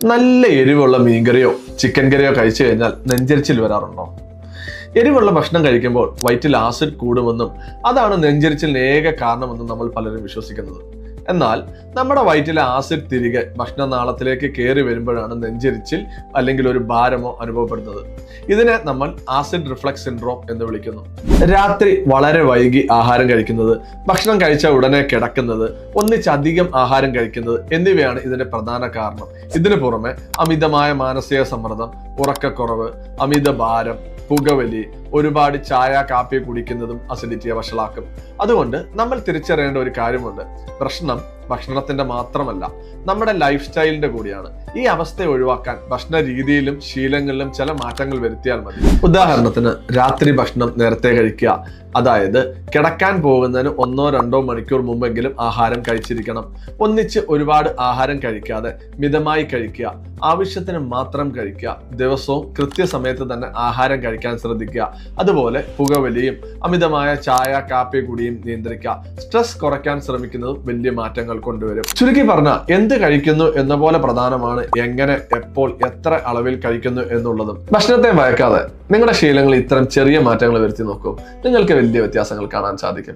നല്ല എരിവുള്ള മീൻകറിയോ ചിക്കൻ കറിയോ കഴിച്ചു കഴിഞ്ഞാൽ നെഞ്ചരിച്ചിൽ വരാറുണ്ടോ? എരിവുള്ള ഭക്ഷണം കഴിക്കുമ്പോൾ വയറ്റിൽ ആസിഡ് കൂടുമെന്നും അതാണ് നെഞ്ചരിച്ചിലിന് ഏക കാരണമെന്നും നമ്മൾ പലരും വിശ്വസിക്കുന്നത്. എന്നാൽ നമ്മുടെ വയറ്റിലെ ആസിഡ് തിരികെ ഭക്ഷണനാളത്തിലേക്ക് കയറി വരുമ്പോഴാണ് നെഞ്ചരിച്ചിൽ അല്ലെങ്കിൽ ഒരു ഭാരമോ അനുഭവപ്പെടുന്നത്. ഇതിനെ നമ്മൾ ആസിഡ് റിഫ്ലക്സ് സിൻഡ്രോം എന്ന് വിളിക്കുന്നു. രാത്രി വളരെ വൈകി ആഹാരം കഴിക്കുന്നത്, ഭക്ഷണം കഴിച്ച ഉടനെ കിടക്കുന്നത്, ഒന്നിച്ചധികം ആഹാരം കഴിക്കുന്നത് എന്നിവയാണ് ഇതിന്റെ പ്രധാന കാരണം. ഇതിനു പുറമെ അമിതമായ മാനസിക സമ്മർദ്ദം, ഉറക്കക്കുറവ്, അമിത ഭാരം, പുകവലി, ഒരുപാട് ചായ കാപ്പി കുടിക്കുന്നതും അസിഡിറ്റിയെ വഷളാക്കും. അതുകൊണ്ട് നമ്മൾ തിരിച്ചറിയേണ്ട ഒരു കാര്യമുണ്ട്. പ്രശ്നം ഭക്ഷണത്തിന്റെ മാത്രമല്ല, നമ്മുടെ ലൈഫ് സ്റ്റൈലിന്റെ കൂടിയാണ്. ഈ അവസ്ഥയെ ഒഴിവാക്കാൻ ഭക്ഷണ രീതിയിലും ശീലങ്ങളിലും ചില മാറ്റങ്ങൾ വരുത്തിയാൽ മതി. ഉദാഹരണത്തിന് രാത്രി ഭക്ഷണം നേരത്തെ കഴിക്കുക, അതായത് കിടക്കാൻ പോകുന്നതിന് 1-2 മണിക്കൂർ മുമ്പെങ്കിലും ആഹാരം കഴിച്ചിരിക്കണം. ഒന്നിച്ച് ഒരുപാട് ആഹാരം കഴിക്കാതെ മിതമായി കഴിക്കുക, ആവശ്യത്തിന് മാത്രം കഴിക്കുക, ദിവസവും കൃത്യസമയത്ത് തന്നെ ആഹാരം കഴിക്കാൻ ശ്രദ്ധിക്കുക. അതുപോലെ പുകവലിയും അമിതമായ ചായ കാപ്പി കുടിയും നിയന്ത്രിക്കുക. സ്ട്രെസ് കുറയ്ക്കാൻ ശ്രമിക്കുന്നത് വലിയ മാറ്റങ്ങൾ കൊണ്ടുവരും. ചുരുക്കി പറഞ്ഞാൽ എന്ത് കഴിക്കുന്നു എന്ന പോലെ പ്രധാനമാണ് എങ്ങനെ, എപ്പോൾ, എത്ര അളവിൽ കഴിക്കുന്നു എന്നുള്ളതും. ഭക്ഷണത്തെ ഭയക്കാതെ നിങ്ങളുടെ ശീലങ്ങളിൽ ഇത്തരം ചെറിയ മാറ്റങ്ങൾ വരുത്തി നോക്കൂ. നിങ്ങൾക്ക് വലിയ വ്യത്യാസങ്ങൾ കാണാൻ സാധിക്കും.